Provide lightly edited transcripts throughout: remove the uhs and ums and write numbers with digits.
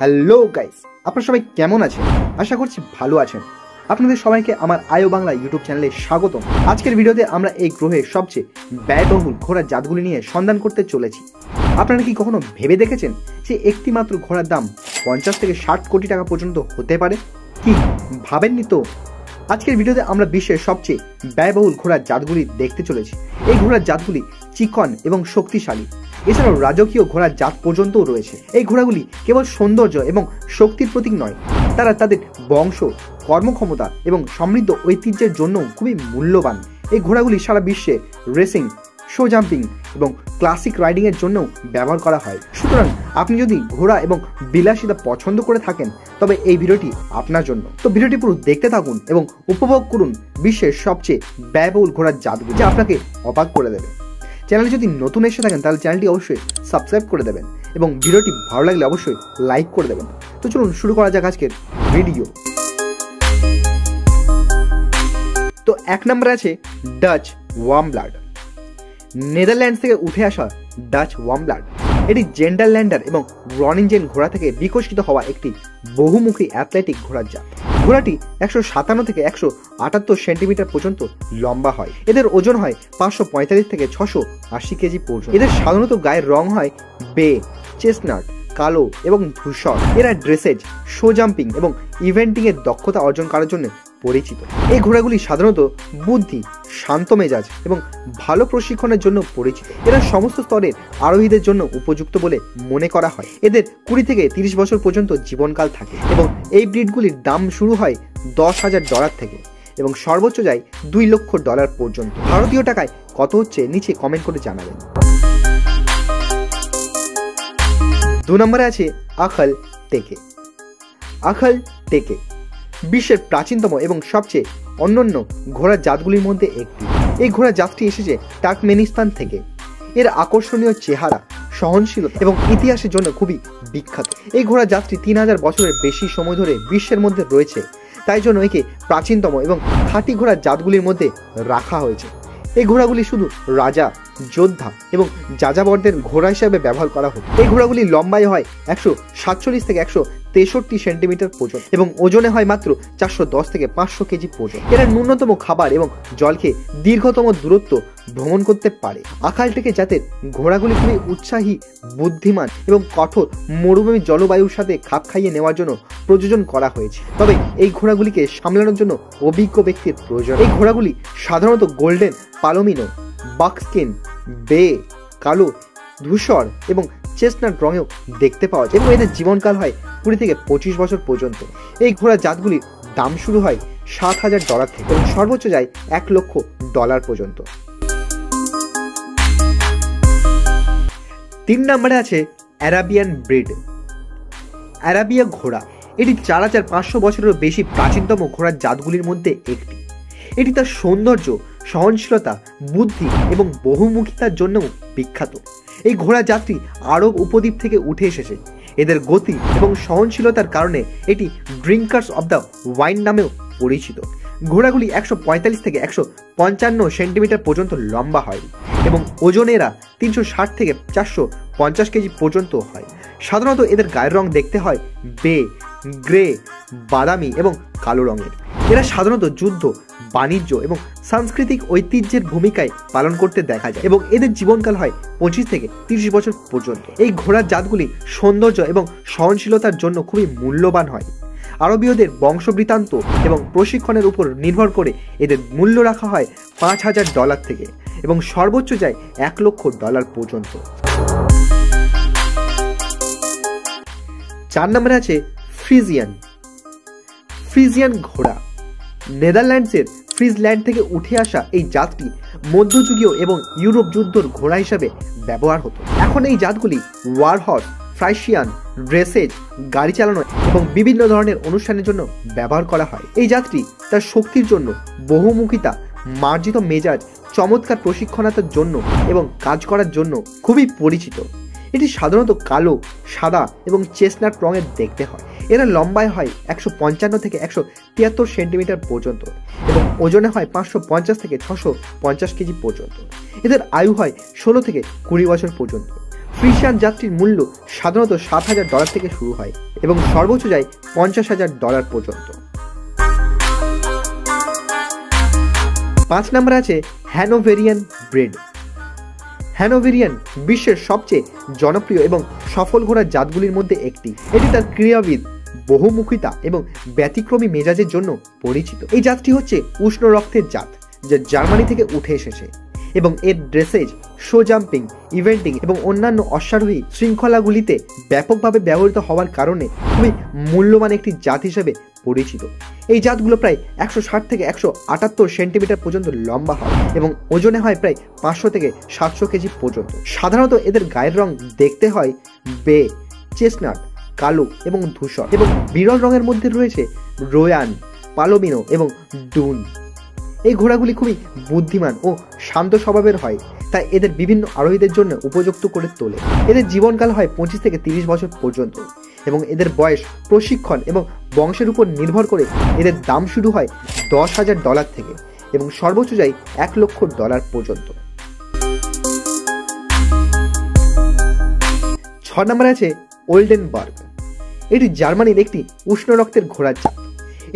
Hello guys, আপনারা সবাই কেমন আছেন? আশা করছি ভালো আছেন। আপনাদের সবাইকে আমার আয়ো বাংলা ইউটিউব চ্যানেলে স্বাগতম। আজকের ভিডিওতে আমরা এই গ্রহের সবচেয়ে ব্যয়বহুল ঘোড়ার জাতগুলি নিয়ে সন্ধান করতে চলেছি। আপনারা কি কখনো ভেবে দেখেছেন যে একটি মাত্র ঘোড়ার দাম 50 থেকে 60 কোটি টাকা পর্যন্ত হতে পারে? কি ভাবেননি তো? আজকের ভিডিওতে আমরা বিশ্বের সবচেয়ে ব্যয়বহুল ঘোড়ার জাতগুলি দেখতে চলেছি। এই ঘোড়ার জাতগুলি চিকন এবং শক্তিশালী। এছাড়াও রাজকীয় ঘোড়ার জাত পর্যন্তও রয়েছে। এই ঘোড়াগুলি কেবল সৌন্দর্য এবং শক্তির প্রতীক নয়, তারা তাদের বংশ, কর্মক্ষমতা এবং সমৃদ্ধ ঐতিহ্যের জন্য খুবই মূল্যবান। এই ঘোড়াগুলি সারা বিশ্বে রেসিং, শো জাম্পিং এবং ক্লাসিক রাইডিং এর জন্য ব্যবহার করা হয়। সুতরাং আপনি যদি ঘোড়া এবং বিলাসিতা পছন্দ করে থাকেন তবে এই ভিডিওটি আপনার জন্য। তো ভিডিওটি পুরো দেখতে থাকুন এবং উপভোগ করুন বিশ্বের সবচেয়ে ব্যয়বহুল ঘোড়ার জাতগুলি, যা আপনাকে অবাক করে দেবে। চ্যানেলে যদি নতুন এসে থাকেন তাহলে চ্যানেলটি অবশ্যই সাবস্ক্রাইব করে দেবেন এবং ভিডিওটি ভালো লাগলে অবশ্যই লাইক করে দেবেন। তো চলুন শুরু করা যাক আজকের ভিডিও। তো 1 নম্বরে আছে ডাচ ওয়ার্মব্লাড। নেদারল্যান্ডস থেকে উঠে আসা ডাচ ওয়ার্মব্লাড এটি জেন্ডারল্যান্ডার এবং রনিনজেন ঘোড়া থেকে বিকশিত হওয়া একটি বহুমুখী অ্যাথলেটিক ঘোড়ার জাত। ঘোড়াটি 157 থেকে 178 সেন্টিমিটার পর্যন্ত লম্বা হয়। এদের ওজন হয় 545 থেকে 680 কেজি পর্যন্ত। এদের সাধারণত গায়ের রং হয় বে, চেস্টনাট, কালো এবং ধূসর। এরা ড্রেসেজ, শো জাম্পিং এবং ইভেন্টিং এর দক্ষতা অর্জন করার জন্য পরিচিত। এই ঘোড়াগুলি সাধারণত বুদ্ধি, শান্ত মেজাজ এবং ভালো প্রশিক্ষণের জন্য পরিচিত। এরা সমস্ত স্তরের আরোহীদের জন্য উপযুক্ত বলে মনে করা হয়। এদের 20 থেকে 30 বছর পর্যন্ত জীবনকাল থাকে এবং এই ব্রিডগুলির দাম শুরু হয় $10,000 থেকে এবং সর্বোচ্চ যায় $2 লক্ষ পর্যন্ত। ভারতীয় টাকায় কত হচ্ছে নিচে কমেন্ট করে জানাবেন। 2 নম্বরে আছে আখল টেকে। আখল টেকে বিশ্বের প্রাচীনতম এবং সবচেয়ে অনন্য ঘোড়ার জাতগুলির মধ্যে একটি। এই ঘোড়ার জাতটি এসেছে টার্কমেনিস্তান থেকে। এর আকর্ষণীয় চেহারা, সহনশীলতা এবং ইতিহাসের জন্য খুবই বিখ্যাত। এই ঘোড়ার জাতটি 3000 বছরের বেশি সময় ধরে বিশ্বের মধ্যে রয়েছে, তাই জন্য একে প্রাচীনতম এবং খাঁটি ঘোড়ার জাতগুলির মধ্যে রাখা হয়েছে। এই ঘোড়াগুলি শুধু রাজা, যোদ্ধা এবং যাযাবরদের ঘোড়া হিসাবে ব্যবহার করা হতো। এই ঘোড়াগুলি লম্বায় হয় 147 থেকে 163 সেন্টিমিটার পর্যন্ত এবং ওজনে হয় মাত্র 410 থেকে 500 কেজি পর্যন্ত। এরা ন্যূনতম খাবার এবং জল খেয়ে দীর্ঘতম দূরত্ব ভ্রমণ করতে পারে। আখাল টেকে জাতের ঘোড়াগুলি খুবই উৎসাহী, বুদ্ধিমান এবং কঠোর মরুভূমি জলবায়ুর সাথে খাপ খাইয়ে নেওয়ার জন্য প্রযোজন করা হয়েছে। তবে এই ঘোড়াগুলিকে সামলানোর জন্য অভিজ্ঞ ব্যক্তির প্রয়োজন। এই ঘোড়াগুলি সাধারণত গোল্ডেন, পালোমিনো, বাকস্কিন, বে, কালো, ধূসর এবং চেস্টনাট রঙেও দেখতে পাওয়া যায় এবং এদের জীবনকাল হয় 20 থেকে 25 বছর পর্যন্ত। এই ঘোড়ার জাতগুলির দাম শুরু হয় $7,000 থেকে এবং সর্বোচ্চ যায় $1 লক্ষ পর্যন্ত। 3 নম্বরে আছে অ্যারাবিয়ান ব্রিড। অ্যারাবিয়া ঘোড়া এটি 4500 বছরেরও বেশি প্রাচীনতম ঘোড়ার জাতগুলির মধ্যে একটি। এটি তার সৌন্দর্য, সহনশীলতা, বুদ্ধি এবং বহুমুখিতার জন্য বিখ্যাত। এই ঘোড়া জাতটি আরব উপদ্বীপ থেকে উঠে এসেছে। এদের গতি এবং সহনশীলতার কারণে এটি ড্রিঙ্কার্স অব দ্য ওয়াইন নামেও পরিচিত। ঘোড়াগুলি 145 থেকে 155 সেন্টিমিটার পর্যন্ত লম্বা হয় এবং ওজনেরা 360 থেকে 450 কেজি পর্যন্ত হয়। সাধারণত এদের গায়ের রং দেখতে হয় বে, গ্রে, বাদামি এবং কালো রঙের। এরা সাধারণত যুদ্ধ, বাণিজ্য এবং সাংস্কৃতিক ঐতিহ্যের ভূমিকায় পালন করতে দেখা যায় এবং এদের জীবনকাল হয় 25 থেকে 30 বছর পর্যন্ত। এই ঘোড়ার জাতগুলি সৌন্দর্য এবং সহনশীলতার জন্য খুবই মূল্যবান হয়। আরবীয়দের বংশবৃত্তান্ত এবং প্রশিক্ষণের উপর নির্ভর করে এদের মূল্য রাখা হয় $5,000 থেকে এবং সর্বোচ্চ যায় $1 লক্ষ পর্যন্ত। 4 নম্বরে আছে ফ্রিজিয়ান। ফ্রিজিয়ান ঘোড়া নেদারল্যান্ডসের ফ্রিজল্যান্ড থেকে উঠে আসা এই জাতটি মধ্যযুগীয় এবং ইউরোপ যুদ্ধর ঘোড়া হিসাবে ব্যবহার হতো। এখন এই জাতগুলি ওয়ার হর্স, ফ্রাইশিয়ান, ড্রেসেজ, গাড়ি চালানো এবং বিভিন্ন ধরনের অনুষ্ঠানের জন্য ব্যবহার করা হয়। এই জাতটি তার শক্তির জন্য, বহুমুখিতা, মার্জিত মেজাজ, চমৎকার প্রশিক্ষণতার জন্য এবং কাজ করার জন্য খুবই পরিচিত। এটি সাধারণত কালো, সাদা এবং চেস্টনাট রঙের দেখতে হয়। এরা লম্বায় হয় 155 থেকে 173 সেন্টিমিটার পর্যন্ত এবং ওজনে হয় 550 থেকে 650 কেজি পর্যন্ত। এদের আয়ু হয় 16 থেকে 20 বছর পর্যন্ত। ফ্রিশিয়ান জাতটির মূল্য সাধারণত $7,000 থেকে শুরু হয় এবং সর্বোচ্চ যায় $50,000 পর্যন্ত। 5 নম্বরে আছে হ্যানোভেরিয়ান ব্রিড। হ্যানোভেরিয়ান বিশ্বের সবচেয়ে জনপ্রিয় এবং সফল ঘোড়ার জাতগুলির মধ্যে একটি। এটি তার ক্রীড়াবিদ, বহুমুখিতা এবং ব্যতিক্রমী মেজাজের জন্য পরিচিত। এই জাতটি হচ্ছে উষ্ণ রক্তের জাত, যা জার্মানি থেকে উঠে এসেছে এবং এর ড্রেসেজ, শো জাম্পিং, ইভেন্টিং এবং অন্যান্য অশ্বারোহী শৃঙ্খলাগুলিতে ব্যাপকভাবে ব্যবহৃত হওয়ার কারণে খুবই মূল্যবান একটি জাত হিসেবে পরিচিত। এই জাতগুলো প্রায় 160 থেকে 178 সেন্টিমিটার পর্যন্ত লম্বা হয় এবং ওজনে হয় প্রায় 500 থেকে 700 কেজি পর্যন্ত। সাধারণত এদের গায়ের রং দেখতে হয় বে, চেস্টনাট, কালো এবং ধূসর এবং বিরল রঙের মধ্যে রয়েছে রোয়ান, পালোমিনো এবং ডুন। এই ঘোড়াগুলি খুবই বুদ্ধিমান ও শান্ত স্বভাবের হয়, তাই এদের বিভিন্ন আরোহীদের জন্য উপযুক্ত করে তোলে। এদের জীবনকাল হয় 25 থেকে 30 বছর পর্যন্ত এবং এদের বয়স, প্রশিক্ষণ এবং বংশের উপর নির্ভর করে এদের দাম শুরু হয় $10,000 থেকে এবং সর্বোচ্চ যায় $1,00,000 পর্যন্ত। 6 নম্বরে আছে ওল্ডেনবার্গ। এটি জার্মানির একটি উষ্ণ রক্তের ঘোড়ার জাত।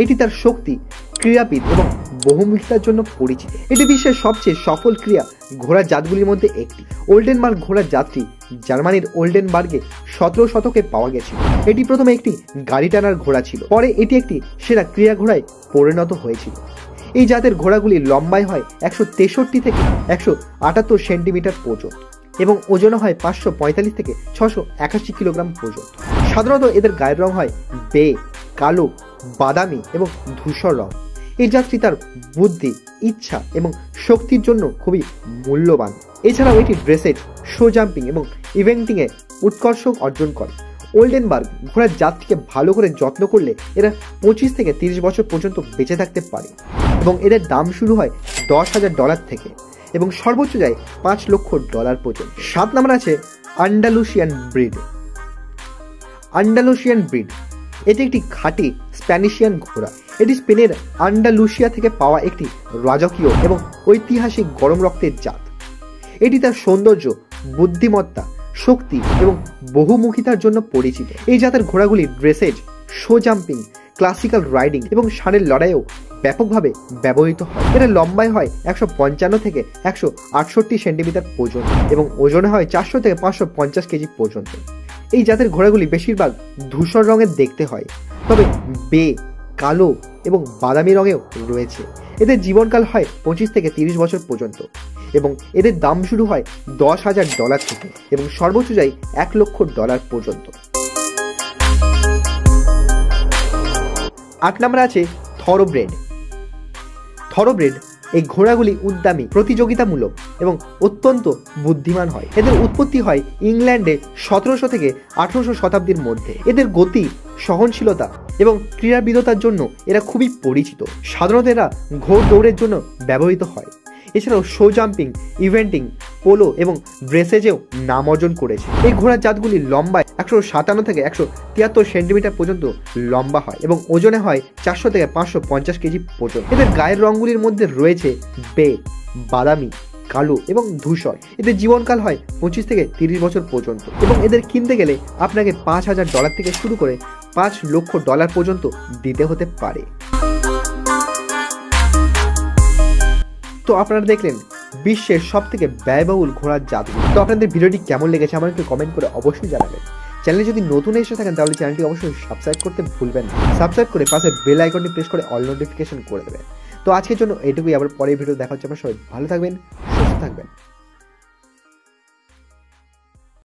এটি তার শক্তি, ক্রীড়াবিদ এবং বহুমুখিতার জন্য পরিচিত। এটি বিশ্বের সবচেয়ে সফল ক্রীড়া ঘোড়ার জাতগুলির মধ্যে একটি। ওল্ডেনবার্গ ঘোড়ার জাতটি জার্মানির ওল্ডেনবার্গে 17 শতকে পাওয়া গেছিল। এটি প্রথমে একটি গাড়ি টানার ঘোড়া ছিল, পরে এটি একটি সেরা ক্রীড়া ঘোড়ায় পরিণত হয়েছিল। এই জাতের ঘোড়াগুলি লম্বায় হয় 163 থেকে 178 সেন্টিমিটার পর্যন্ত এবং ওজন হয় 545 থেকে 681 কিলোগ্রাম পর্যন্ত। সাধারণত এদের গায়ের রং হয় বে, কালো, বাদামি এবং ধূসর রং। এই জাতটি তার বুদ্ধি, ইচ্ছা এবং শক্তির জন্য খুবই মূল্যবান। এছাড়াও এটি ড্রেসেজ, শো জাম্পিং এবং ইভেন্টিংয়ে উৎকর্ষ অর্জন করে। ওল্ডেনবার্গ ঘোড়ার জাতটিকে ভালো করে যত্ন করলে এরা 25 থেকে 30 বছর পর্যন্ত বেঁচে থাকতে পারে এবং এদের দাম শুরু হয় $10,000 থেকে এবং সর্বোচ্চ যায় $5,00,000 পর্যন্ত। 7 নম্বর আছে আন্ডালুসিয়ান ব্রিড। আন্ডালুসিয়ান ব্রিড এটি একটি খাঁটি স্প্যানিশিয়ান ঘোড়া। এটি স্পেনের আন্ডালুসিয়া থেকে পাওয়া একটি রাজকীয় এবং ঐতিহাসিক গরম রক্তের জাত। এটি তার সৌন্দর্য, বুদ্ধিমত্তা, শক্তি এবং বহুমুখিতার জন্য পরিচিত। এই জাতের ঘোড়াগুলি dressage, show jumping, classical riding এবং ষাঁড়ের লড়াইয়েও ব্যাপকভাবে ব্যবহৃত হয়। এরা লম্বায় হয় 155 থেকে 168 সেন্টিমিটার পর্যন্ত এবং ওজনে হয় 400 থেকে 550 কেজি পর্যন্ত। এই জাতের ঘোড়াগুলি বেশিরভাগ ধূসর রঙের দেখতে হয়, তবে বে, কালো এবং বাদামি রঙেও রয়েছে। এদের জীবনকাল হয় 25 থেকে 30 বছর পর্যন্ত এবং এদের দাম শুরু হয় $10,000 থেকে এবং সর্বোচ্চ যায় $1,00,000 পর্যন্ত। 8 নম্বরে আছে থরোব্রেড। থরোব্রেড এই ঘোড়াগুলি উদ্যমী, প্রতিযোগিতামূলক এবং অত্যন্ত বুদ্ধিমান হয়। এদের উৎপত্তি হয় ইংল্যান্ডে 1700 থেকে 1800 শতাব্দীর মধ্যে। এদের গতি, সহনশীলতা এবং ক্রীড়াবিদতার জন্য এরা খুবই পরিচিত। সাধারণত এরা ঘোড় দৌড়ের জন্য ব্যবহৃত হয়। এছাড়াও শো জাম্পিং, ইভেন্টিং, পোলো এবং ড্রেসেজেও নাম অর্জন করেছে। এই ঘোড়ার জাতগুলি লম্বায় 157 থেকে 173 সেন্টিমিটার পর্যন্ত লম্বা হয় এবং ওজনে হয় 400 থেকে 550 কেজি পর্যন্ত। এদের গায়ের রঙগুলির মধ্যে রয়েছে বে, বাদামি, কালো এবং ধূসর। এদের জীবনকাল হয় 25 থেকে 30 বছর পর্যন্ত এবং এদের কিনতে গেলে আপনাকে $5,000 থেকে শুরু করে $5,00,000 পর্যন্ত দিতে হতে পারে। তো আপনারা দেখলেন বিশ্বের সবথেকে ব্যয়বহুল ঘোড়ার জাতগুলো। তো আপনাদের ভিডিওটি কেমন লেগেছে আমাকে কমেন্ট করে অবশ্যই জানাবেন। চ্যানেলে যদি নতুন এসে থাকেন তাহলে চ্যানেলটি অবশ্যই সাবস্ক্রাইব করতে ভুলবেন না। সাবস্ক্রাইব করে পাশে বেল আইকনটি প্রেস করে অল নোটিফিকেশন করে দেবেন। তো আজকের জন্য এটুকুই, আবার পরের ভিডিও দেখা হচ্ছে। আপনারা সবাই ভালো থাকবেন, সুস্থ থাকবেন।